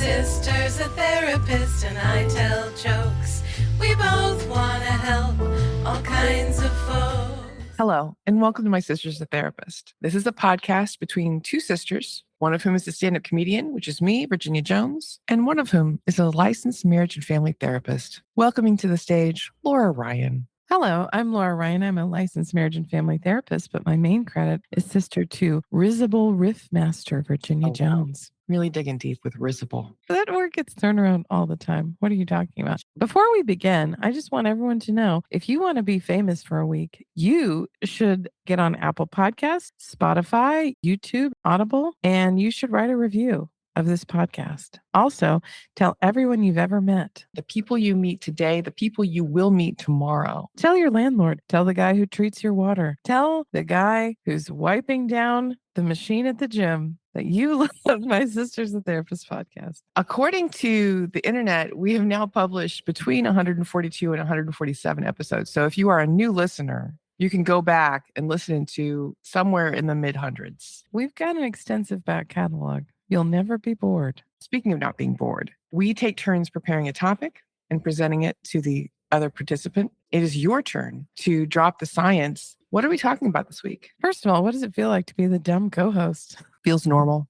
sister's a therapist and I tell jokes. We both want to help all kinds of folks. Hello, and welcome to My Sister's a Therapist. This is a podcast between two sisters, one of whom is a stand-up comedian, which is me, Virginia Jones, and one of whom is a licensed marriage and family therapist. Welcoming to the stage, Laura Ryan. Hello, I'm Laura Ryan. I'm a licensed marriage and family therapist, but my main credit is sister to risible riff master Virginia Jones. Really digging deep with risible. That word gets thrown around all the time. What are you talking about? Before we begin, I just want everyone to know, if you want to be famous for a week, you should get on Apple Podcasts, Spotify, YouTube, Audible, and you should write a review of this podcast. Also, tell everyone you've ever met. The people you meet today, the people you will meet tomorrow. Tell your landlord. Tell the guy who treats your water. Tell the guy who's wiping down the machine at the gym that you love My Sister's a Therapist podcast. According to the internet, we have now published between 142 and 147 episodes. So if you are a new listener, you can go back and listen to somewhere in the mid-hundreds. We've got an extensive back catalog. You'll never be bored. Speaking of not being bored, we take turns preparing a topic and presenting it to the other participant. It is your turn to drop the science. What are we talking about this week? First of all, what does it feel like to be the dumb co-host? Feels normal.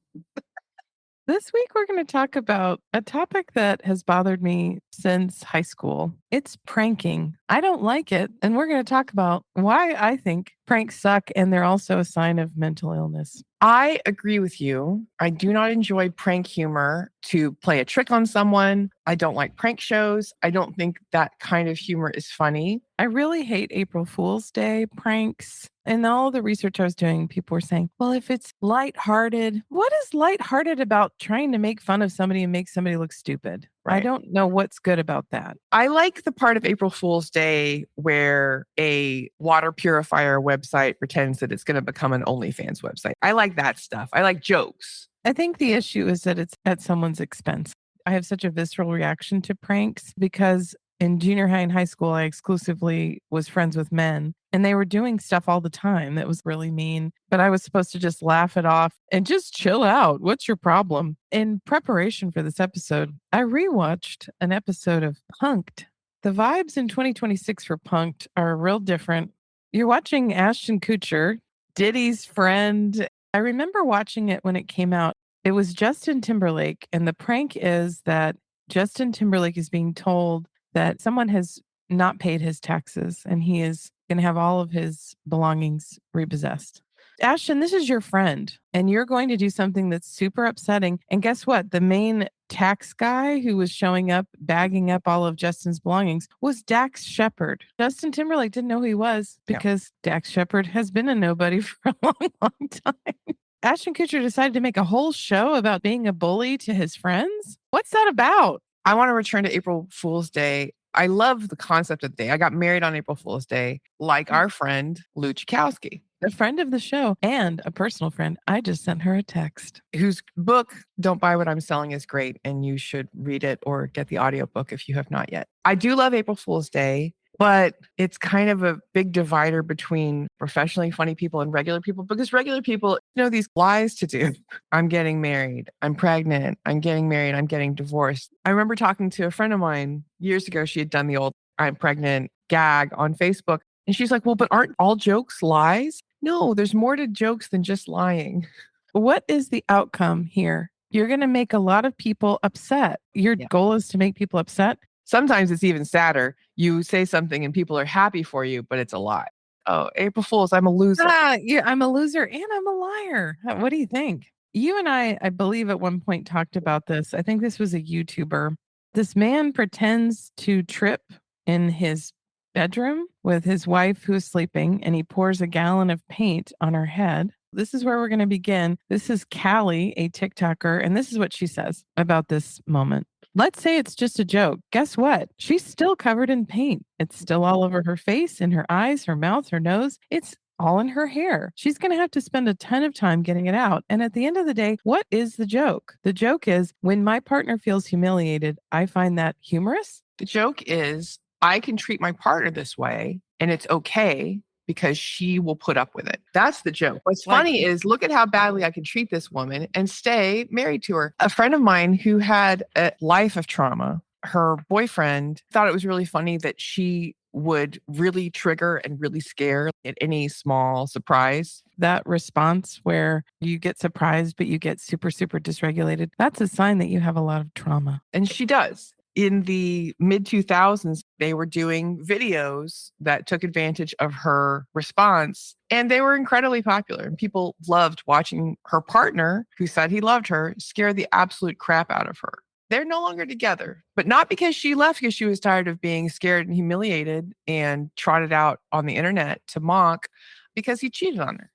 This week, we're going to talk about a topic that has bothered me since high school. It's pranking. I don't like it. And we're going to talk about why I think pranks suck and they're also a sign of mental illness. I agree with you. I do not enjoy prank humor to play a trick on someone. I don't like prank shows. I don't think that kind of humor is funny. I really hate April Fool's Day pranks. And all the research I was doing, people were saying, well, if it's lighthearted, what is lighthearted about trying to make fun of somebody and make somebody look stupid? Right. I don't know what's good about that. I like the part of April Fool's Day where a water purifier website pretends that it's going to become an OnlyFans website. I like that stuff. I like jokes. I think the issue is that it's at someone's expense. I have such a visceral reaction to pranks because in junior high and high school, I exclusively was friends with men and they were doing stuff all the time that was really mean, but I was supposed to just laugh it off and just chill out. What's your problem? In preparation for this episode, I rewatched an episode of Punk'd. The vibes in 2026 for Punk'd are real different. You're watching Ashton Kutcher, Diddy's friend. I remember watching it when it came out. It was Justin Timberlake, and the prank is that Justin Timberlake is being told that someone has not paid his taxes and he is going to have all of his belongings repossessed. Ashton, this is your friend and you're going to do something that's super upsetting. And guess what? The main tax guy who was showing up, bagging up all of Justin's belongings was Dax Shepard. Justin Timberlake didn't know who he was because Dax Shepard has been a nobody for a long, long time. Ashton Kutcher decided to make a whole show about being a bully to his friends. What's that about? I want to return to April Fool's Day. I love the concept of the day. I got married on April Fool's Day, like our friend, Lou Chakowski. A friend of the show and a personal friend. I just sent her a text. Whose book, Don't Buy What I'm Selling, is great. And you should read it or get the audiobook if you have not yet. I do love April Fool's Day, but it's kind of a big divider between professionally funny people and regular people because regular people know these lies to do. I'm getting married. I'm pregnant. I'm getting married. I'm getting divorced. I remember talking to a friend of mine years ago. She had done the old I'm pregnant gag on Facebook. And she's like, well, but aren't all jokes lies? No, there's more to jokes than just lying. What is the outcome here? You're going to make a lot of people upset. Your goal is to make people upset. Sometimes it's even sadder. You say something and people are happy for you, but it's a lie. Oh, April Fools, I'm a loser. Yeah, I'm a loser and I'm a liar. What do you think? You and I believe at one point talked about this. I think this was a YouTuber. This man pretends to trip in his bedroom with his wife who is sleeping, and he pours a gallon of paint on her head. This is where we're going to begin. This is Cali, a TikToker, and this is what she says about this moment. Let's say it's just a joke. Guess what? She's still covered in paint. It's still all over her face, in her eyes, her mouth, her nose. It's all in her hair. She's going to have to spend a ton of time getting it out. And at the end of the day, what is the joke? The joke is when my partner feels humiliated, I find that humorous. The joke is I can treat my partner this way and it's okay because she will put up with it. That's the joke. What's Like- funny is look at how badly I can treat this woman and stay married to her. A friend of mine who had a life of trauma, her boyfriend thought it was really funny that she would really trigger and really scare at any small surprise. That response where you get surprised, but you get super, super dysregulated, that's a sign that you have a lot of trauma. And she does. In the mid 2000s, they were doing videos that took advantage of her response, and they were incredibly popular. And people loved watching her partner, who said he loved her, scare the absolute crap out of her. They're no longer together, but not because she left because she was tired of being scared and humiliated and trotted out on the internet to mock, because he cheated on her.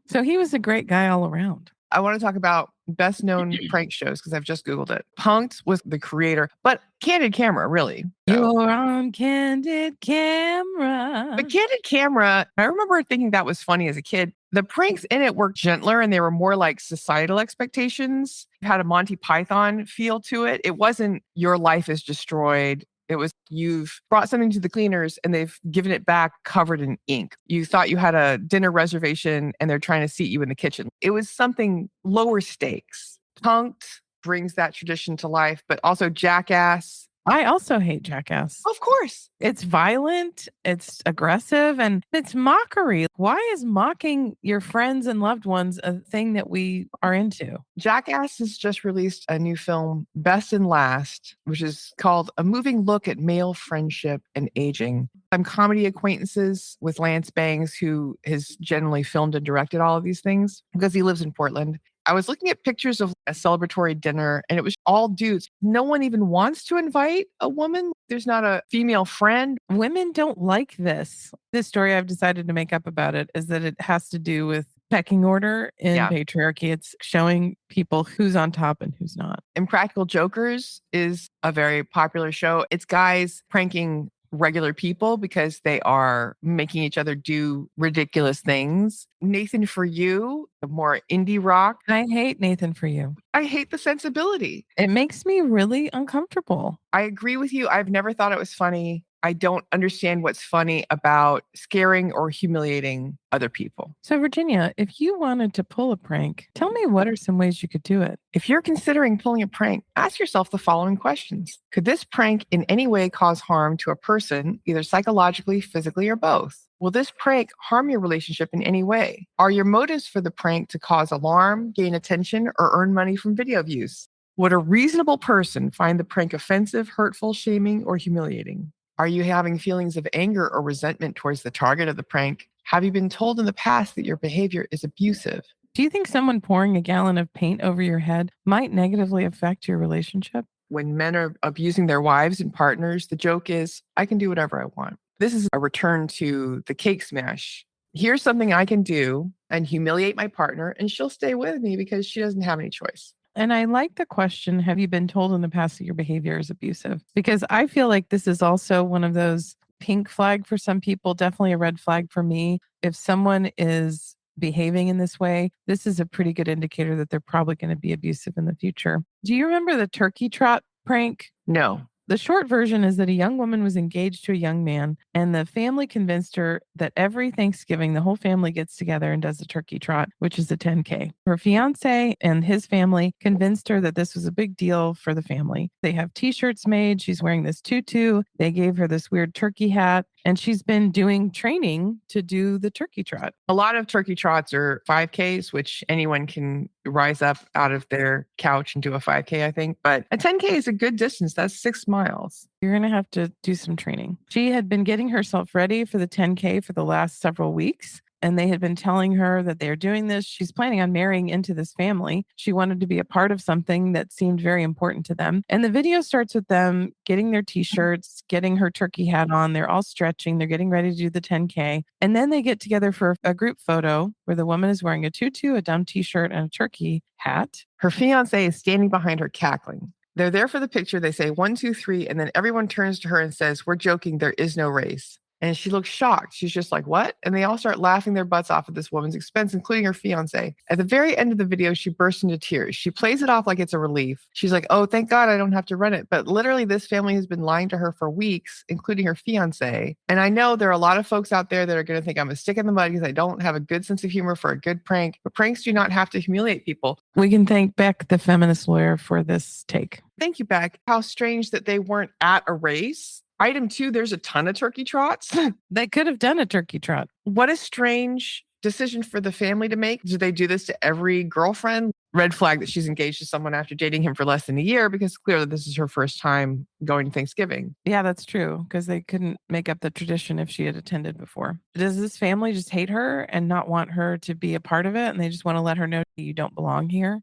So he was a great guy all around. I want to talk about best known prank shows because I've just Googled it. Punk'd was the creator, but Candid Camera, really. So- You're on Candid Camera. But Candid Camera, I remember thinking that was funny as a kid. The pranks in it were gentler and they were more like societal expectations. It had a Monty Python feel to it. It wasn't your life is destroyed. It was you've brought something to the cleaners and they've given it back covered in ink. You thought you had a dinner reservation and they're trying to seat you in the kitchen. It was something lower stakes. Punk'd brings that tradition to life, but also Jackass. I also hate Jackass. Of course. It's violent, it's aggressive, and it's mockery. Why is mocking your friends and loved ones a thing that we are into? Jackass has just released a new film, Best and Last, which is called A Moving Look at Male Friendship and Aging. I'm comedy acquaintances with Lance Bangs, who has generally filmed and directed all of these things because he lives in Portland. I was looking at pictures of a celebratory dinner and it was all dudes. No one even wants to invite a woman. There's not a female friend. Women don't like this. This story I've decided to make up about it is that it has to do with pecking order in Yeah. patriarchy. It's showing people who's on top and who's not. Impractical Jokers is a very popular show. It's guys pranking regular people because they are making each other do ridiculous things. Nathan For You, more indie rock. I hate Nathan For You. I hate the sensibility. It makes me really uncomfortable. I agree with you. I've never thought it was funny. I don't understand what's funny about scaring or humiliating other people. So, Virginia, if you wanted to pull a prank, tell me what are some ways you could do it? If you're considering pulling a prank, ask yourself the following questions. Could this prank in any way cause harm to a person, either psychologically, physically, or both? Will this prank harm your relationship in any way? Are your motives for the prank to cause alarm, gain attention, or earn money from video views? Would a reasonable person find the prank offensive, hurtful, shaming, or humiliating? Are you having feelings of anger or resentment towards the target of the prank? Have you been told in the past that your behavior is abusive? Do you think someone pouring a gallon of paint over your head might negatively affect your relationship? When men are abusing their wives and partners, the joke is, I can do whatever I want. This is a return to the cake smash. Here's something I can do and humiliate my partner, and she'll stay with me because she doesn't have any choice. And I like the question, have you been told in the past that your behavior is abusive? Because I feel like this is also one of those pink flag for some people, definitely a red flag for me. If someone is behaving in this way, this is a pretty good indicator that they're probably going to be abusive in the future. Do you remember the turkey trot prank? No. The short version is that a young woman was engaged to a young man, and the family convinced her that every Thanksgiving, the whole family gets together and does a turkey trot, which is a 10K. Her fiance and his family convinced her that this was a big deal for the family. They have t-shirts made. She's wearing this tutu. They gave her this weird turkey hat, and she's been doing training to do the turkey trot. A lot of turkey trots are 5Ks, which anyone can rise up out of their couch and do a 5K, I think. But a 10K is a good distance. That's 6 miles. You're going to have to do some training. She had been getting herself ready for the 10K for the last several weeks. And they had been telling her that they're doing this. She's planning on marrying into this family. She wanted to be a part of something that seemed very important to them. And the video starts with them getting their t-shirts, getting her turkey hat on. They're all stretching. They're getting ready to do the 10K. And then they get together for a group photo where the woman is wearing a tutu, a dumb t-shirt, and a turkey hat. Her fiance is standing behind her cackling. They're there for the picture. They say 1, 2, 3, and then everyone turns to her and says, "We're joking. There is no race." And she looks shocked. She's just like, what? And they all start laughing their butts off at this woman's expense, including her fiance. At the very end of the video, she bursts into tears. She plays it off like it's a relief. She's like, oh, thank God I don't have to run it. But literally, this family has been lying to her for weeks, including her fiance. And I know there are a lot of folks out there that are going to think I'm a stick in the mud because I don't have a good sense of humor for a good prank. But pranks do not have to humiliate people. We can thank Beck, the feminist lawyer, for this take. Thank you, Beck. How strange that they weren't at a race. Item 2, there's a ton of turkey trots. They could have done a turkey trot. What a strange decision for the family to make. Do they do this to every girlfriend? Red flag that she's engaged to someone after dating him for less than a year, because clearly this is her first time going to Thanksgiving. Yeah, that's true, because they couldn't make up the tradition if she had attended before. Does this family just hate her and not want her to be a part of it? And they just want to let her know you don't belong here?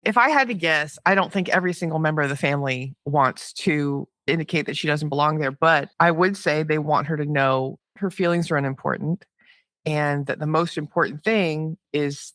If I had to guess, I don't think every single member of the family wants to indicate that she doesn't belong there, but I would say they want her to know her feelings are unimportant and that the most important thing is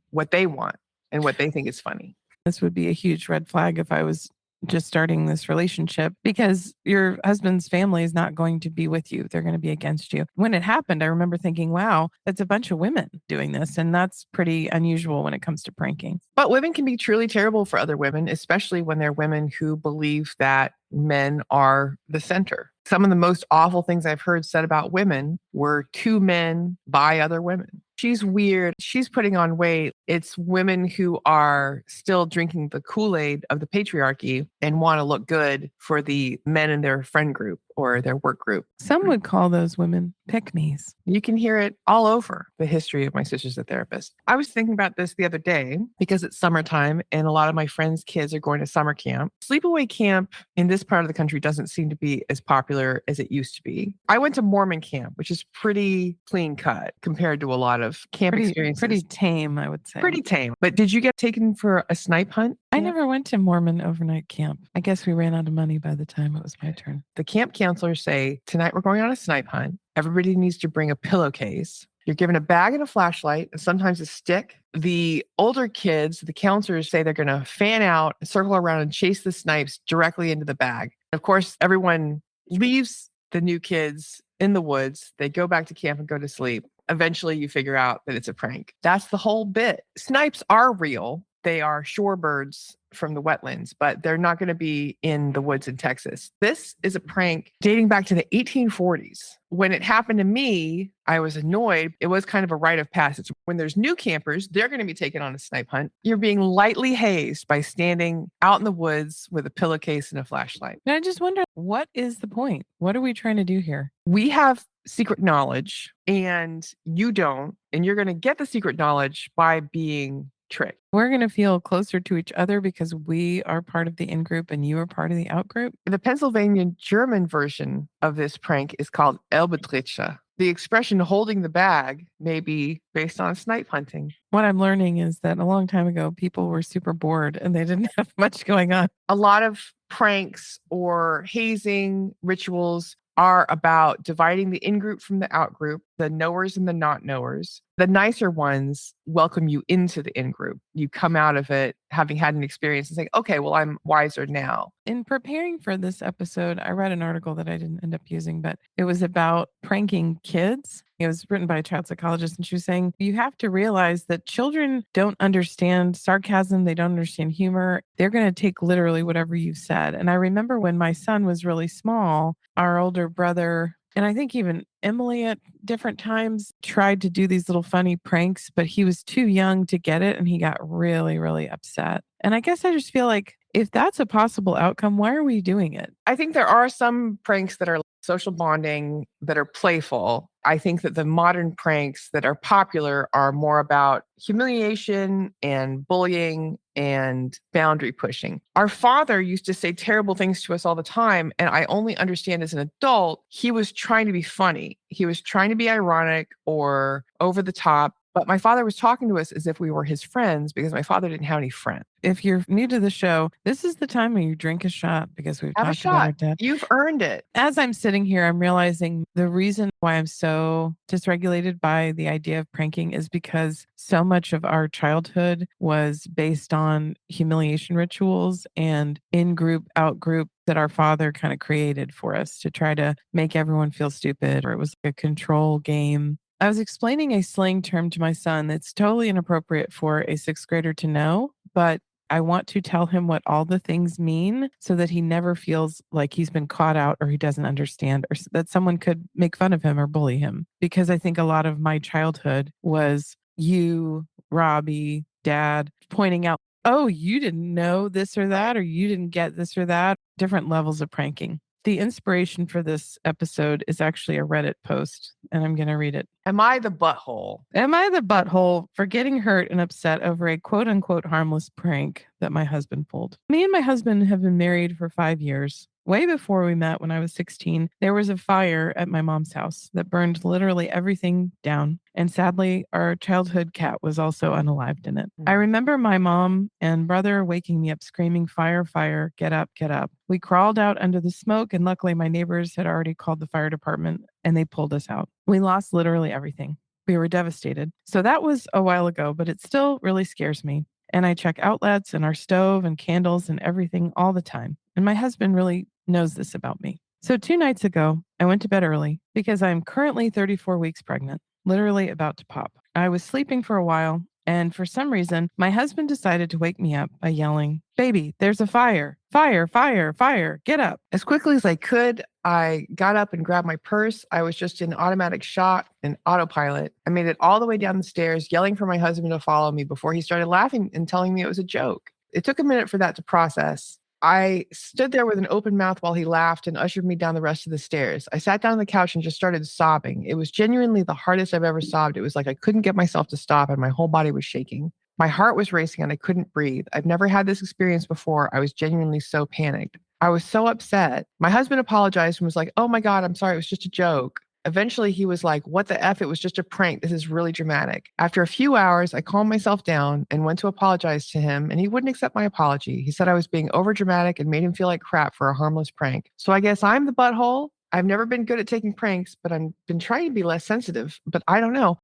what they want and what they think is funny. This would be a huge red flag if I was just starting this relationship, because your husband's family is not going to be with you. They're going to be against you. When it happened, I remember thinking, wow, that's a bunch of women doing this. And that's pretty unusual when it comes to pranking. But women can be truly terrible for other women, especially when they're women who believe that men are the center. Some of the most awful things I've heard said about women were to men by other women. She's weird. She's putting on weight. It's women who are still drinking the Kool-Aid of the patriarchy and want to look good for the men in their friend group or their work group. Some would call those women pick-me's. You can hear it all over the history of My Sister's a Therapist. I was thinking about this the other day because it's summertime and a lot of my friends' kids are going to summer camp. Sleepaway camp in this part of the country doesn't seem to be as popular as it used to be. I went to Mormon camp, which is pretty clean cut compared to a lot of camp experiences. Pretty tame, I would say. Pretty tame. But did you get taken for a snipe hunt? I never went to Mormon overnight camp. I guess we ran out of money by the time it was my turn. The camp counselors say, tonight we're going on a snipe hunt. Everybody needs to bring a pillowcase. You're given a bag and a flashlight and sometimes a stick. The older kids, the counselors say they're going to fan out, circle around and chase the snipes directly into the bag. Of course, everyone leaves the new kids in the woods. They go back to camp and go to sleep. Eventually you figure out that it's a prank. That's the whole bit. Snipes are real. They are shorebirds from the wetlands, but they're not going to be in the woods in Texas. This is a prank dating back to the 1840s. When it happened to me, I was annoyed. It was kind of a rite of passage. When there's new campers, they're going to be taken on a snipe hunt. You're being lightly hazed by standing out in the woods with a pillowcase and a flashlight. And I just wonder, what is the point? What are we trying to do here? We have secret knowledge and you don't, and you're going to get the secret knowledge by being tricked. We're going to feel closer to each other because we are part of the in-group and you are part of the out-group. The Pennsylvania German version of this prank is called Elbetriche. The expression holding the bag may be based on snipe hunting. What I'm learning is that a long time ago, people were super bored and they didn't have much going on. A lot of pranks or hazing rituals are about dividing the in-group from the out-group, the knowers and the not knowers. The nicer ones welcome you into the in-group. You come out of it having had an experience and say, okay, well, I'm wiser now. In preparing for this episode, I read an article that I didn't end up using, but it was about pranking kids. It was written by a child psychologist, and she was saying, you have to realize that children don't understand sarcasm. They don't understand humor. They're going to take literally whatever you've said. And I remember when my son was really small, our older brother, and I think even Emily at different times tried to do these little funny pranks, but he was too young to get it. And he got really, really upset. And I guess I just feel like if that's a possible outcome, why are we doing it? I think there are some pranks that are social bonding, that are playful. I think that the modern pranks that are popular are more about humiliation and bullying and boundary pushing. Our father used to say terrible things to us all the time. And I only understand as an adult, he was trying to be funny. He was trying to be ironic or over the top. But my father was talking to us as if we were his friends because my father didn't have any friends. If you're new to the show, this is the time when you drink a shot because we've Have a talked about our shot. dad. You've earned it. As I'm sitting here, I'm realizing the reason why I'm so dysregulated by the idea of pranking is because so much of our childhood was based on humiliation rituals and in-group, out-group that our father kind of created for us to try to make everyone feel stupid, or it was a control game. I was explaining a slang term to my son that's totally inappropriate for a sixth grader to know, but I want to tell him what all the things mean so that he never feels like he's been caught out or he doesn't understand or that someone could make fun of him or bully him. Because I think a lot of my childhood was you, Robbie, Dad, pointing out, oh, you didn't know this or that, or you didn't get this or that, different levels of pranking. The inspiration for this episode is actually a Reddit post, and I'm going to read it. Am I the butthole? Am I the butthole for getting hurt and upset over a quote unquote harmless prank that my husband pulled? Me and my husband have been married for 5 years. Way before we met when I was 16, there was a fire at my mom's house that burned literally everything down. And sadly, our childhood cat was also unalived in it. I remember my mom and brother waking me up screaming, fire, fire, get up, get up. We crawled out under the smoke, and luckily my neighbors had already called the fire department and they pulled us out. We lost literally everything. We were devastated. So that was a while ago, but it still really scares me. And I check outlets and our stove and candles and everything all the time. And my husband really knows this about me. So 2 nights ago, I went to bed early because I'm currently 34 weeks pregnant, literally about to pop. I was sleeping for a while, and for some reason, my husband decided to wake me up by yelling, baby, there's a fire, fire, fire, fire, get up. As quickly as I could, I got up and grabbed my purse. I was just in automatic shot and autopilot. I made it all the way down the stairs, yelling for my husband to follow me before he started laughing and telling me it was a joke. It took a minute for that to process. I stood there with an open mouth while he laughed and ushered me down the rest of the stairs. I sat down on the couch and just started sobbing. It was genuinely the hardest I've ever sobbed. It was like I couldn't get myself to stop and my whole body was shaking. My heart was racing and I couldn't breathe. I've never had this experience before. I was genuinely so panicked. I was so upset. My husband apologized and was like, oh my God, I'm sorry. It was just a joke. Eventually, he was like, what the F? It was just a prank. This is really dramatic. After a few hours, I calmed myself down and went to apologize to him, and he wouldn't accept my apology. He said I was being overdramatic and made him feel like crap for a harmless prank. So I guess I'm the butthole. I've never been good at taking pranks, but I've been trying to be less sensitive, but I don't know.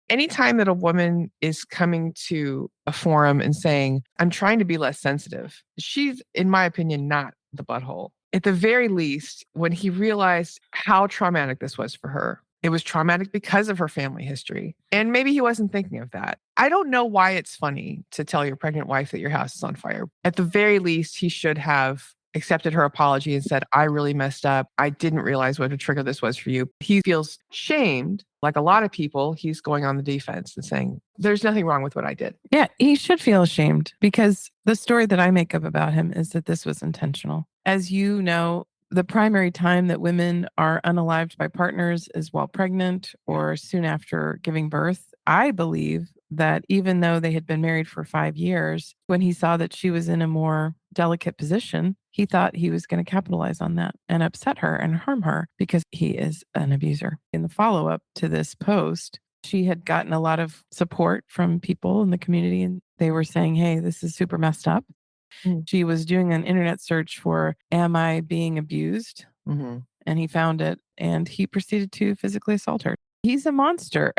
Anytime that a woman is coming to a forum and saying, I'm trying to be less sensitive, she's, in my opinion, not the butthole. At the very least, when he realized how traumatic this was for her, it was traumatic because of her family history. And maybe he wasn't thinking of that. I don't know why it's funny to tell your pregnant wife that your house is on fire. At the very least, he should have accepted her apology and said, I really messed up. I didn't realize what a trigger this was for you. He feels shamed. Like a lot of people, he's going on the defense and saying, there's nothing wrong with what I did. Yeah, he should feel ashamed because the story that I make up about him is that this was intentional. As you know, the primary time that women are unalived by partners is while pregnant or soon after giving birth. I believe that even though they had been married for 5 years, when he saw that she was in a more delicate position, he thought he was going to capitalize on that and upset her and harm her because he is an abuser. In the follow-up to this post, she had gotten a lot of support from people in the community, and they were saying, hey, this is super messed up. She was doing an internet search for, am I being abused? And he found it, and he proceeded to physically assault her. He's a monster.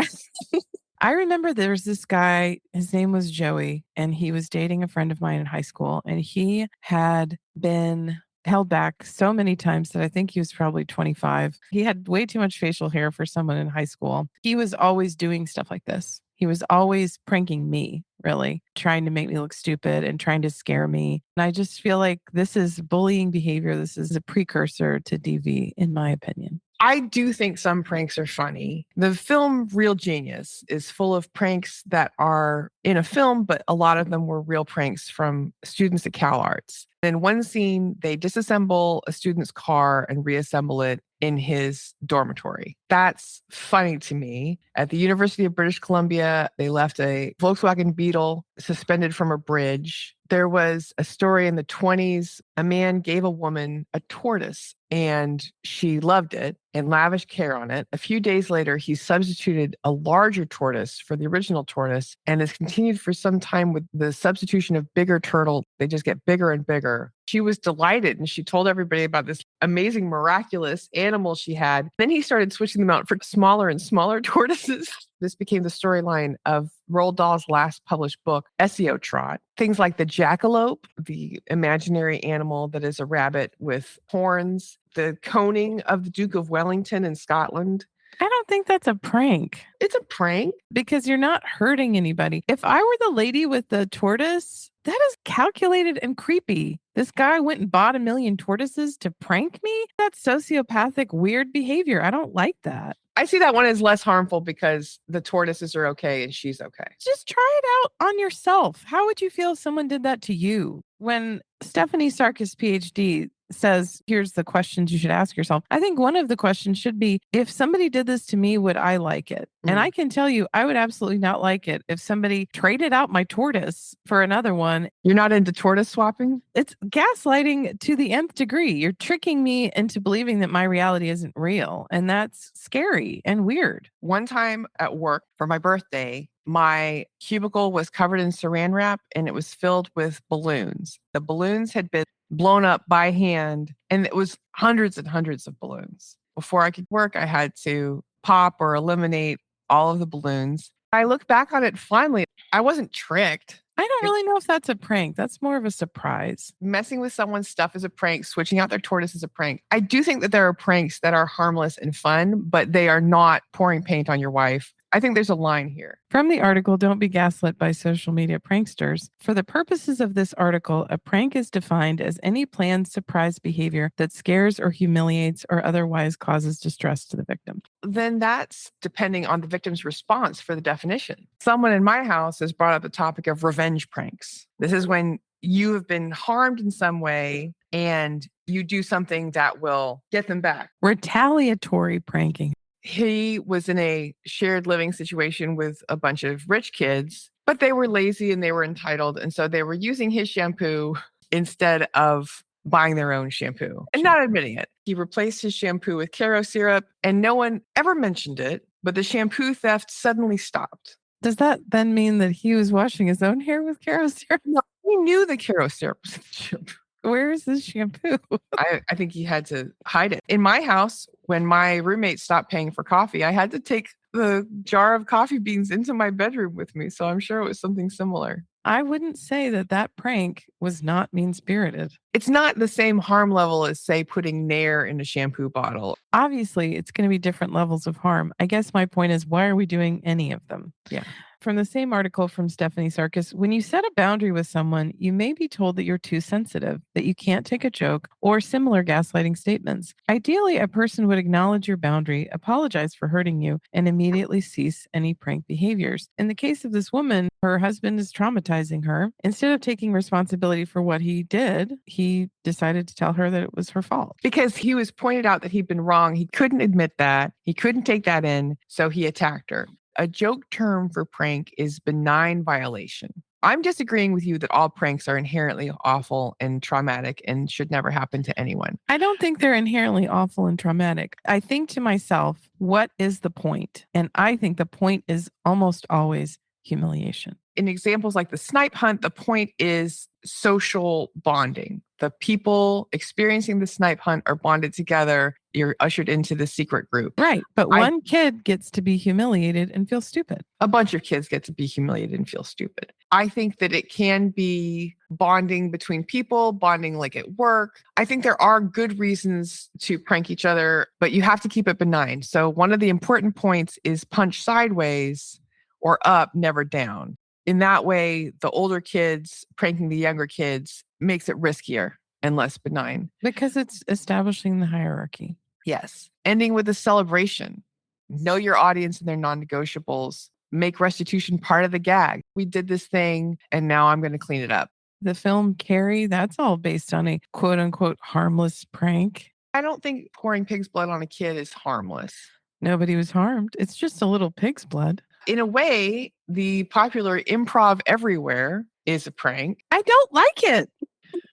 I remember there was this guy, his name was Joey, and he was dating a friend of mine in high school, and he had been held back so many times that I think he was probably 25. He had way too much facial hair for someone in high school. He was always doing stuff like this. He was always pranking me, really, trying to make me look stupid and trying to scare me. And I just feel like this is bullying behavior. This is a precursor to DV, in my opinion. I do think some pranks are funny. The film Real Genius is full of pranks that are in a film, but a lot of them were real pranks from students at Cal Arts. In one scene, they disassemble a student's car and reassemble it in his dormitory. That's funny to me. At the University of British Columbia, they left a Volkswagen Beetle suspended from a bridge. There was a story in the 1920s. A man gave a woman a tortoise and she loved it and lavished care on it. A few days later, he substituted a larger tortoise for the original tortoise and has continued for some time with the substitution of bigger turtle. They just get bigger and bigger. She was delighted and she told everybody about this amazing, miraculous animal she had. Then he started switching them out for smaller and smaller tortoises. This became the storyline of Roald Dahl's last published book, SEO Trot. Things like the jackalope, the imaginary animal that is a rabbit with horns, the coning of the Duke of Wellington in Scotland. I don't think that's a prank. It's a prank because you're not hurting anybody. If I were the lady with the tortoise, that is calculated and creepy. This guy went and bought 1 million tortoises to prank me? That's sociopathic, weird behavior. I don't like that. I see that one as less harmful because the tortoises are okay and she's okay. Just try it out on yourself. How would you feel if someone did that to you? When Stephanie Sarkis, PhD, says, here's the questions you should ask yourself. I think one of the questions should be, if somebody did this to me, would I like it? And I can tell you, I would absolutely not like it if somebody traded out my tortoise for another one. You're not into tortoise swapping? It's gaslighting to the nth degree. You're tricking me into believing that my reality isn't real. And that's scary and weird. One time at work for my birthday, my cubicle was covered in saran wrap and it was filled with balloons. The balloons had been blown up by hand, and it was hundreds and hundreds of balloons. Before I could work, I had to pop or eliminate all of the balloons. I look back on it fondly. I wasn't tricked. I don't really know if that's a prank. That's more of a surprise. Messing with someone's stuff is a prank. Switching out their tortoise is a prank. I do think that there are pranks that are harmless and fun, but they are not pouring paint on your wife. I think there's a line here. From the article, Don't Be Gaslit by Social Media Pranksters. For the purposes of this article, a prank is defined as any planned surprise behavior that scares or humiliates or otherwise causes distress to the victim. Then that's depending on the victim's response for the definition. Someone in my house has brought up the topic of revenge pranks. This is when you have been harmed in some way and you do something that will get them back. Retaliatory pranking. He was in a shared living situation with a bunch of rich kids, but they were lazy and they were entitled. And so they were using his shampoo instead of buying their own shampoo and not admitting it. He replaced his shampoo with Caro syrup and no one ever mentioned it, but the shampoo theft suddenly stopped. Does that then mean that he was washing his own hair with Caro syrup? No, he knew the Caro syrup was in the shampoo. Where is this shampoo? I think he had to hide it. In my house, when my roommate stopped paying for coffee, I had to take the jar of coffee beans into my bedroom with me. So I'm sure it was something similar. I wouldn't say that that prank was not mean-spirited. It's not the same harm level as, say, putting Nair in a shampoo bottle. Obviously, it's going to be different levels of harm. I guess my point is, why are we doing any of them? Yeah. From the same article from Stephanie Sarkis, when you set a boundary with someone, you may be told that you're too sensitive, that you can't take a joke, or similar gaslighting statements. Ideally, a person would acknowledge your boundary, apologize for hurting you, and immediately cease any prank behaviors. In the case of this woman, her husband is traumatizing her. Instead of taking responsibility for what he did, he decided to tell her that it was her fault. Because he was pointed out that he'd been wrong. He couldn't admit that. He couldn't take that in. So he attacked her. A joke term for prank is benign violation. I'm disagreeing with you that all pranks are inherently awful and traumatic and should never happen to anyone. I don't think they're inherently awful and traumatic. I think to myself, what is the point? And I think the point is almost always humiliation. In examples like the snipe hunt, the point is social bonding. The people experiencing the snipe hunt are bonded together. You're ushered into the secret group. Right. But one kid gets to be humiliated and feel stupid. A bunch of kids get to be humiliated and feel stupid. I think that it can be bonding between people, bonding like at work. I think there are good reasons to prank each other, but you have to keep it benign. So one of the important points is punch sideways or up, never down. In that way, the older kids pranking the younger kids makes it riskier and less benign. Because it's establishing the hierarchy. Yes. Ending with a celebration. Know your audience and their non-negotiables. Make restitution part of the gag. We did this thing and now I'm going to clean it up. The film Carrie, that's all based on a quote unquote harmless prank. I don't think pouring pig's blood on a kid is harmless. Nobody was harmed. It's just a little pig's blood. In a way, the popular improv everywhere is a prank. I don't like it.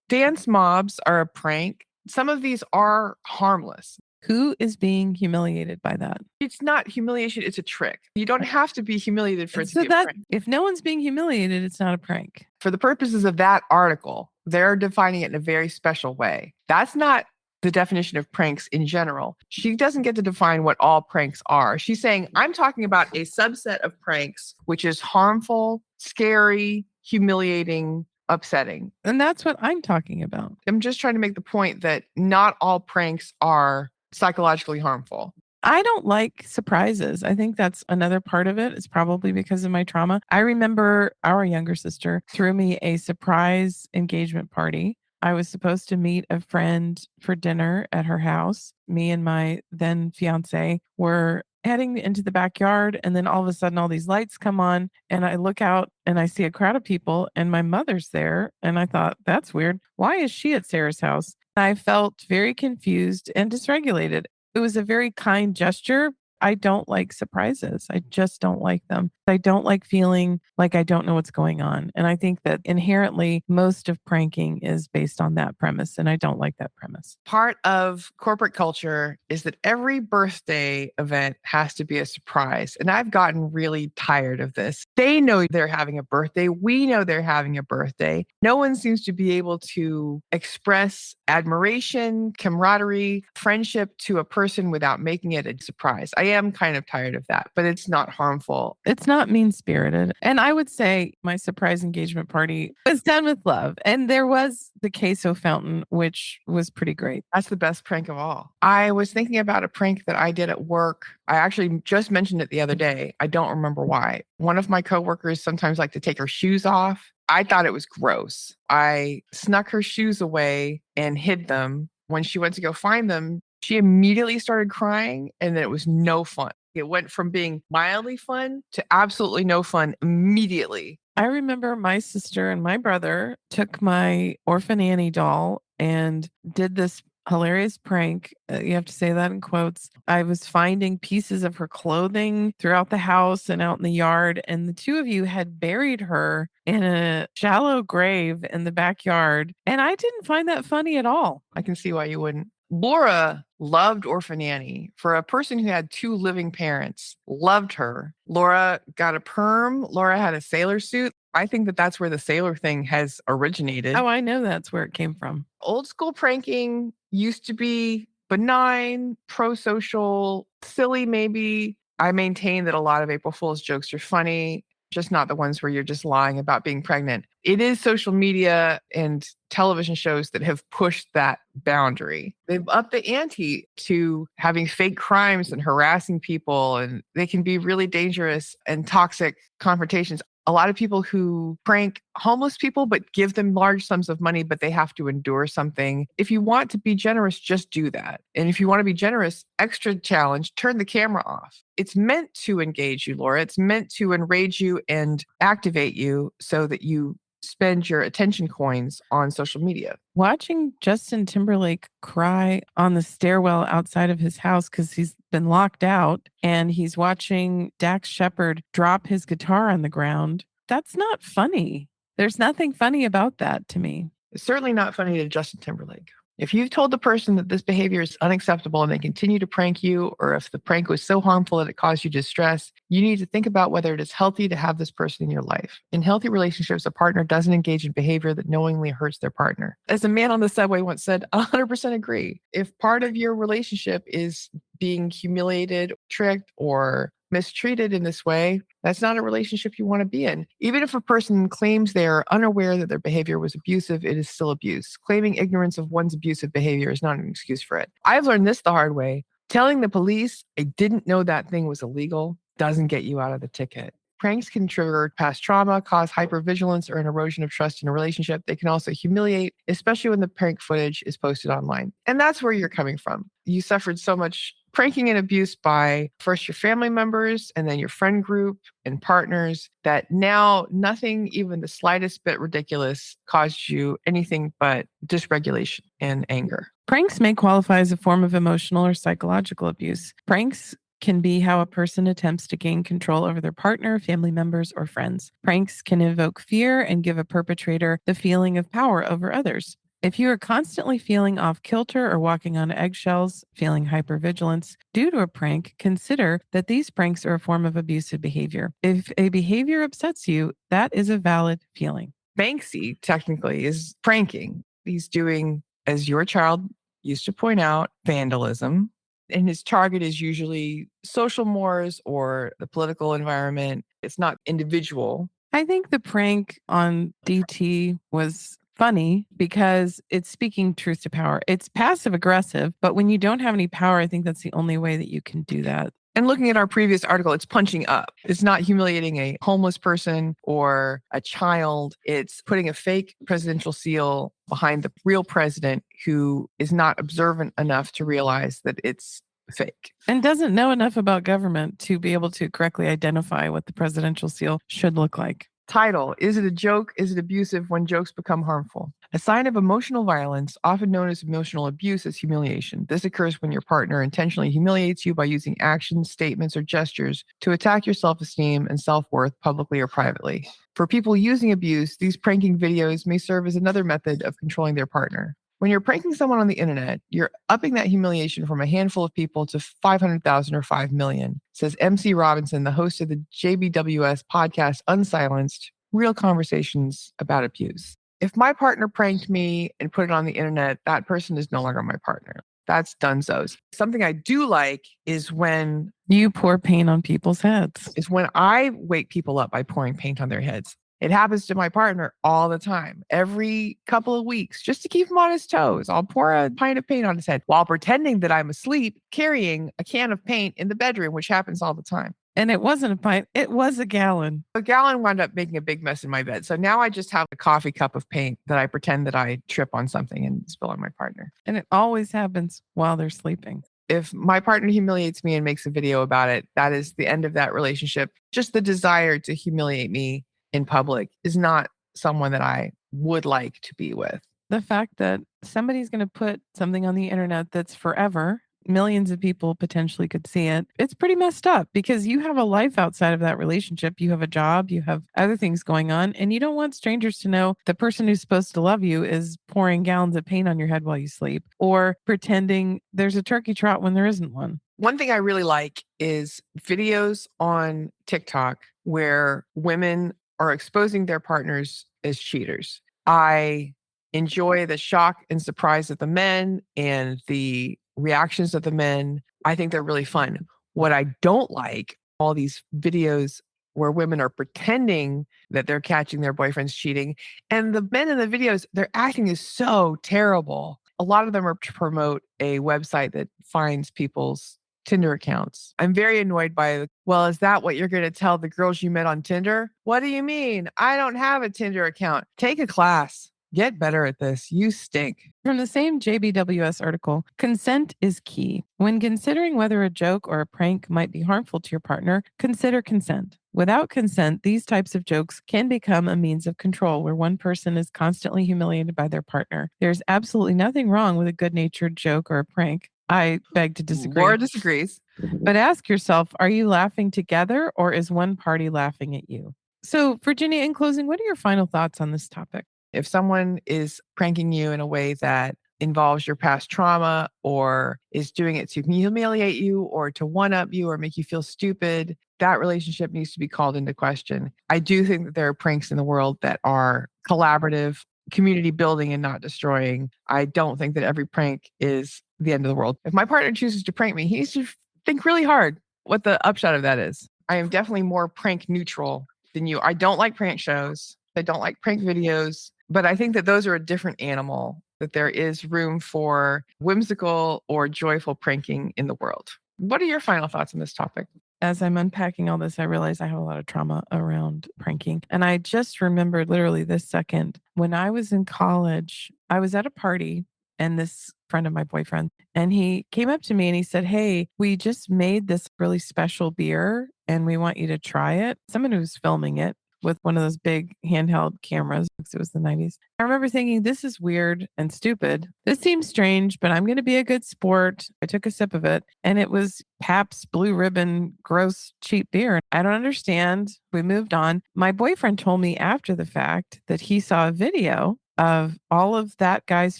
Dance mobs are a prank. Some of these are harmless. Who is being humiliated by that? It's not humiliation, it's a trick. You don't have to be humiliated for it to be a prank. If no one's being humiliated, it's not a prank. For the purposes of that article, they're defining it in a very special way. That's not the definition of pranks in general. She doesn't get to define what all pranks are. She's saying, I'm talking about a subset of pranks, which is harmful, scary, humiliating, upsetting. And that's what I'm talking about. I'm just trying to make the point that not all pranks are psychologically harmful. I don't like surprises. I think that's another part of it. It's probably because of my trauma. I remember our younger sister threw me a surprise engagement party. I was supposed to meet a friend for dinner at her house. Me and my then fiance were heading into the backyard, and then all of a sudden all these lights come on, and I look out and I see a crowd of people, and my mother's there, and I thought, that's weird. Why is she at Sarah's house? I felt very confused and dysregulated. It was a very kind gesture. I don't like surprises. I just don't like them. I don't like feeling like I don't know what's going on. And I think that inherently most of pranking is based on that premise. And I don't like that premise. Part of corporate culture is that every birthday event has to be a surprise. And I've gotten really tired of this. They know they're having a birthday. We know they're having a birthday. No one seems to be able to express admiration, camaraderie, friendship to a person without making it a surprise. I am kind of tired of that, but it's not harmful. It's not mean-spirited. And I would say my surprise engagement party was done with love. And there was the queso fountain, which was pretty great. That's the best prank of all. I was thinking about a prank that I did at work. I actually just mentioned it the other day. I don't remember why. One of my coworkers sometimes like to take her shoes off. I thought it was gross. I snuck her shoes away and hid them. When she went to go find them, she immediately started crying, and then it was no fun. It went from being mildly fun to absolutely no fun immediately. I remember my sister and my brother took my Orphan Annie doll and did this hilarious prank. You have to say that in quotes. I was finding pieces of her clothing throughout the house and out in the yard. And the two of you had buried her in a shallow grave in the backyard. And I didn't find that funny at all. I can see why you wouldn't. Laura loved Orphan Annie. For a person who had two living parents, loved her. Laura got a perm. Laura had a sailor suit. I think that that's where the sailor thing has originated. Oh, I know that's where it came from. Old school pranking used to be benign, pro-social, silly maybe. I maintain that a lot of April Fool's jokes are funny, just not the ones where you're just lying about being pregnant. It is social media and television shows that have pushed that boundary. They've upped the ante to having fake crimes and harassing people, and they can be really dangerous and toxic confrontations. A lot of people who prank homeless people, but give them large sums of money, but they have to endure something. If you want to be generous, just do that. And if you want to be generous, extra challenge, turn the camera off. It's meant to engage you, Laura. It's meant to enrage you and activate you so that you spend your attention coins on social media. Watching Justin Timberlake cry on the stairwell outside of his house because he's been locked out, and he's watching Dax Shepard drop his guitar on the ground. That's not funny. There's nothing funny about that to me. It's certainly not funny to Justin Timberlake. If you've told the person that this behavior is unacceptable and they continue to prank you, or if the prank was so harmful that it caused you distress, you need to think about whether it is healthy to have this person in your life. In healthy relationships, a partner doesn't engage in behavior that knowingly hurts their partner. As a man on the subway once said, 100% agree. If part of your relationship is being humiliated, tricked, or mistreated in this way, that's not a relationship you want to be in. Even if a person claims they are unaware that their behavior was abusive, it is still abuse. Claiming ignorance of one's abusive behavior is not an excuse for it. I've learned this the hard way. Telling the police I didn't know that thing was illegal doesn't get you out of the ticket. Pranks can trigger past trauma, cause hypervigilance, or an erosion of trust in a relationship. They can also humiliate, especially when the prank footage is posted online. And that's where you're coming from. You suffered so much pranking and abuse by first your family members and then your friend group and partners that now nothing even the slightest bit ridiculous caused you anything but dysregulation and anger. Pranks may qualify as a form of emotional or psychological abuse. Pranks can be how a person attempts to gain control over their partner, family members, or friends. Pranks can evoke fear and give a perpetrator the feeling of power over others. If you are constantly feeling off kilter or walking on eggshells, feeling hypervigilance due to a prank, consider that these pranks are a form of abusive behavior. If a behavior upsets you, that is a valid feeling. Banksy technically is pranking. He's doing as your child used to point out vandalism, and his target is usually social mores or the political environment. It's not individual. I think the prank on DT was funny because it's speaking truth to power. It's passive aggressive, but when you don't have any power, I think that's the only way that you can do that. And looking at our previous article, it's punching up. It's not humiliating a homeless person or a child. It's putting a fake presidential seal behind the real president who is not observant enough to realize that it's fake. And doesn't know enough about government to be able to correctly identify what the presidential seal should look like. Title, is it a joke? Is it abusive when jokes become harmful? A sign of emotional violence, often known as emotional abuse, is humiliation. This occurs when your partner intentionally humiliates you by using actions, statements, or gestures to attack your self-esteem and self-worth publicly or privately. For people using abuse, these pranking videos may serve as another method of controlling their partner. When you're pranking someone on the internet, you're upping that humiliation from a handful of people to 500,000 or 5 million, says MC Robinson, the host of the JBWS podcast Unsilenced, Real Conversations About Abuse. If my partner pranked me and put it on the internet, that person is no longer my partner. That's dunzos. Something I do like is when you pour paint on people's heads. Is when I wake people up by pouring paint on their heads. It happens to my partner all the time, every couple of weeks, just to keep him on his toes. I'll pour a pint of paint on his head while pretending that I'm asleep, carrying a can of paint in the bedroom, which happens all the time. And it wasn't a pint, it was a gallon. A gallon wound up making a big mess in my bed. So now I just have a coffee cup of paint that I pretend that I trip on something and spill on my partner. And it always happens while they're sleeping. If my partner humiliates me and makes a video about it, that is the end of that relationship. Just the desire to humiliate me in public is not someone that I would like to be with. The fact that somebody's going to put something on the internet that's forever, millions of people potentially could see it. It's pretty messed up because you have a life outside of that relationship. You have a job, you have other things going on, and you don't want strangers to know the person who's supposed to love you is pouring gallons of paint on your head while you sleep or pretending there's a turkey trot when there isn't one. One thing I really like is videos on TikTok where women are exposing their partners as cheaters. I enjoy the shock and surprise of the men and the reactions of the men. I think they're really fun. What I don't like, all these videos where women are pretending that they're catching their boyfriends cheating. And the men in the videos, their acting is so terrible. A lot of them are to promote a website that finds people's Tinder accounts. I'm very annoyed by, well, is that what you're going to tell the girls you met on Tinder? What do you mean? I don't have a Tinder account. Take a class. Get better at this. You stink. From the same JBWS article, consent is key. When considering whether a joke or a prank might be harmful to your partner, consider consent. Without consent, these types of jokes can become a means of control where one person is constantly humiliated by their partner. There's absolutely nothing wrong with a good-natured joke or a prank. I beg to disagree. Laura disagrees. But ask yourself, are you laughing together or is one party laughing at you? So, Virginia, in closing, what are your final thoughts on this topic? If someone is pranking you in a way that involves your past trauma or is doing it to humiliate you or to one-up you or make you feel stupid, that relationship needs to be called into question. I do think that there are pranks in the world that are collaborative, community building, and not destroying. I don't think that every prank is the end of the world. If my partner chooses to prank me, he needs to think really hard what the upshot of that is. I am definitely more prank neutral than you. I don't like prank shows. I don't like prank videos, but I think that those are a different animal, that there is room for whimsical or joyful pranking in the world. What are your final thoughts on this topic? As I'm unpacking all this, I realize I have a lot of trauma around pranking. And I just remembered literally this second, when I was in college, I was at a party and this friend of my boyfriend, and he came up to me and he said, "Hey, we just made this really special beer and we want you to try it." Someone who was filming it with one of those big handheld cameras, because it was the 90s. I remember thinking, this is weird and stupid. This seems strange, but I'm going to be a good sport. I took a sip of it and it was Pabst Blue Ribbon, gross, cheap beer. I don't understand. We moved on. My boyfriend told me after the fact that he saw a video of all of that guy's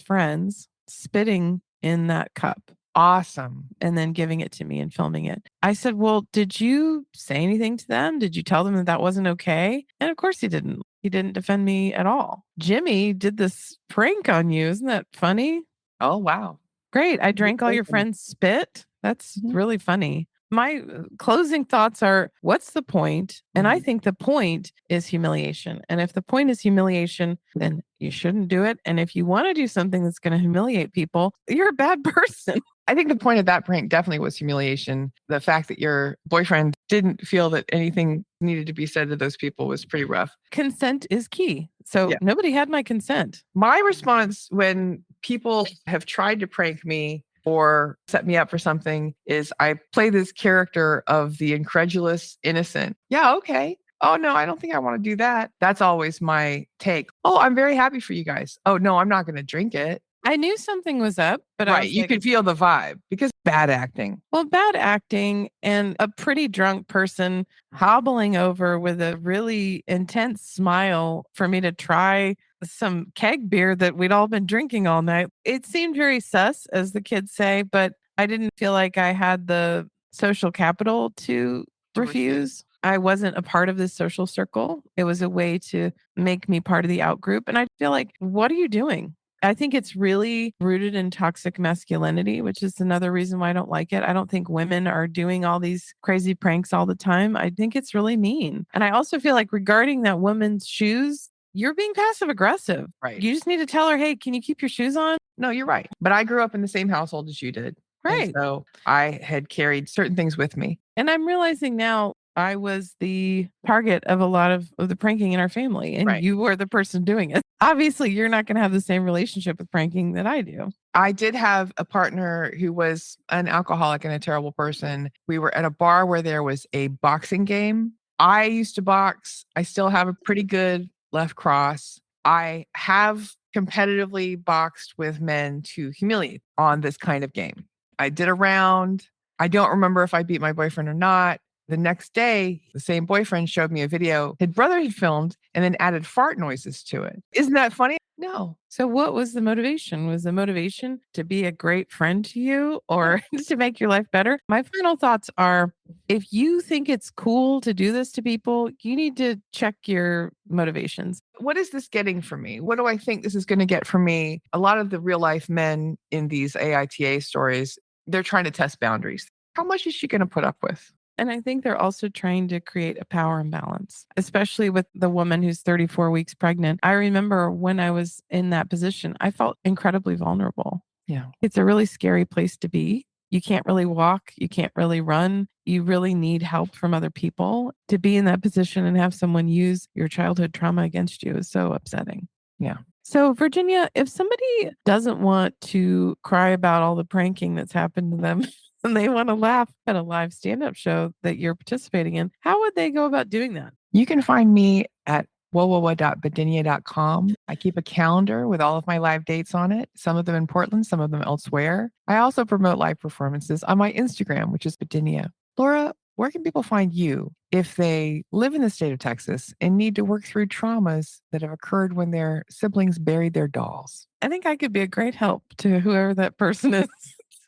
friends spitting in that cup. Awesome. And then giving it to me and filming it. I said, "Well, did you say anything to them? Did you tell them that that wasn't okay?" And of course he didn't. He didn't defend me at all. "Jimmy did this prank on you. Isn't that funny?" Oh, wow. Great. I drank all your friends' spit. That's really funny. My closing thoughts are, what's the point? And I think the point is humiliation. And if the point is humiliation, then you shouldn't do it. And if you want to do something that's going to humiliate people, you're a bad person. I think the point of that prank definitely was humiliation. The fact that your boyfriend didn't feel that anything needed to be said to those people was pretty rough. Consent is key. So nobody had my consent. My response when people have tried to prank me or set me up for something is I play this character of the incredulous innocent. Yeah, okay. Oh, no, I don't think I want to do that. That's always my take. Oh, I'm very happy for you guys. Oh, no, I'm not going to drink it. I knew something was up, but right. You could feel the vibe because bad acting. Well, bad acting and a pretty drunk person hobbling over with a really intense smile for me to try some keg beer that we'd all been drinking all night. It seemed very sus, as the kids say, but I didn't feel like I had the social capital to refuse. I wasn't a part of this social circle. It was a way to make me part of the out group. And I feel like, what are you doing? I think it's really rooted in toxic masculinity, which is another reason why I don't like it. I don't think women are doing all these crazy pranks all the time. I think it's really mean. And I also feel like regarding that woman's shoes, you're being passive aggressive. Right. You just need to tell her, hey, can you keep your shoes on? No, you're right. But I grew up in the same household as you did. Right. And so I had carried certain things with me. And I'm realizing now I was the target of a lot of the pranking in our family, and you were the person doing it. Obviously, you're not going to have the same relationship with pranking that I do. I did have a partner who was an alcoholic and a terrible person. We were at a bar where there was a boxing game. I used to box. I still have a pretty good left cross. I have competitively boxed with men to humiliate on this kind of game. I did a round. I don't remember if I beat my boyfriend or not. The next day, the same boyfriend showed me a video his brother had filmed and then added fart noises to it. Isn't that funny? No. So what was the motivation? Was the motivation to be a great friend to you or to make your life better? My final thoughts are, if you think it's cool to do this to people, you need to check your motivations. What is this getting for me? What do I think this is going to get for me? A lot of the real life men in these AITA stories, they're trying to test boundaries. How much is she going to put up with? And I think they're also trying to create a power imbalance, especially with the woman who's 34 weeks pregnant. I remember when I was in that position, I felt incredibly vulnerable. Yeah. It's a really scary place to be. You can't really walk. You can't really run. You really need help from other people. To be in that position and have someone use your childhood trauma against you is so upsetting. Yeah. So, Virginia, if somebody doesn't want to cry about all the pranking that's happened to them, and they want to laugh at a live stand-up show that you're participating in, how would they go about doing that? You can find me at www.badinia.com. I keep a calendar with all of my live dates on it, some of them in Portland, some of them elsewhere. I also promote live performances on my Instagram, which is Badinia. Laura, where can people find you if they live in the state of Texas and need to work through traumas that have occurred when their siblings buried their dolls? I think I could be a great help to whoever that person is.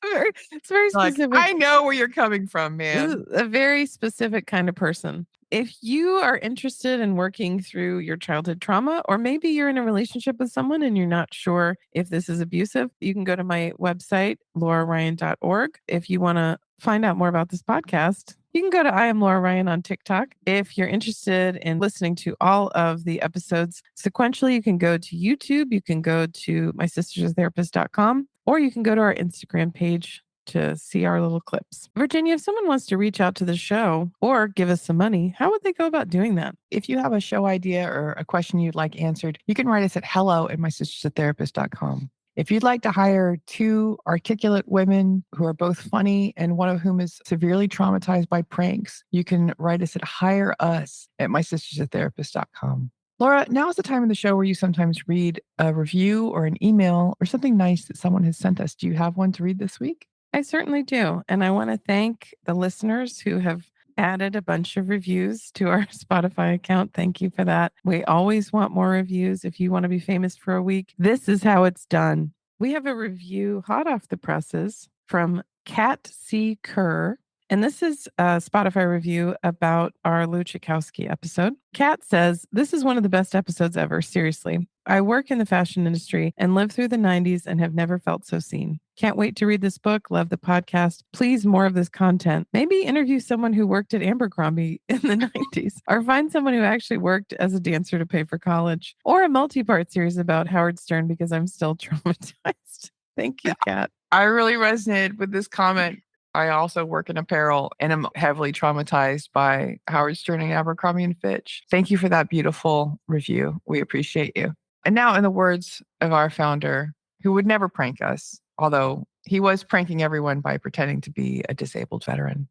It's very specific. Like, I know where you're coming from, man. This is a very specific kind of person. If you are interested in working through your childhood trauma, or maybe you're in a relationship with someone and you're not sure if this is abusive, you can go to my website, lauraryan.org. If you want to find out more about this podcast, you can go to I Am Laura Ryan on TikTok. If you're interested in listening to all of the episodes sequentially, you can go to YouTube. You can go to mysistersatherapist.com, or you can go to our Instagram page to see our little clips. Virginia, if someone wants to reach out to the show or give us some money, how would they go about doing that? If you have a show idea or a question you'd like answered, you can write us at hello@mysistersatherapist.com. If you'd like to hire two articulate women who are both funny and one of whom is severely traumatized by pranks, you can write us at hireus@mysistersatherapist.com. Laura, now is the time of the show where you sometimes read a review or an email or something nice that someone has sent us. Do you have one to read this week? I certainly do. And I want to thank the listeners who have added a bunch of reviews to our Spotify account. Thank you for that. We always want more reviews. If you want to be famous for a week, this is how it's done. We have a review hot off the presses from Kat C. Kerr. And this is a Spotify review about our Lou Chakowski episode. Kat says, "This is one of the best episodes ever. Seriously. I work in the fashion industry and lived through the 90s and have never felt so seen. Can't wait to read this book. Love the podcast. Please, more of this content. Maybe interview someone who worked at Abercrombie in the 90s, or find someone who actually worked as a dancer to pay for college, or a multi-part series about Howard Stern because I'm still traumatized. Thank you, Kat. I really resonated with this comment. I also work in apparel and am heavily traumatized by Howard Stern and Abercrombie and Fitch. Thank you for that beautiful review. We appreciate you. And now, in the words of our founder, who would never prank us, although he was pranking everyone by pretending to be a disabled veteran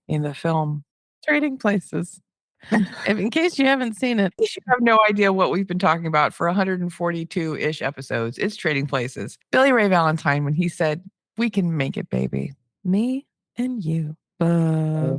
in the film Trading Places. In case you haven't seen it, you have no idea what we've been talking about for 142-ish episodes. It's Trading Places. Billy Ray Valentine, when he said, "We can make it, baby." Me and you. Bye.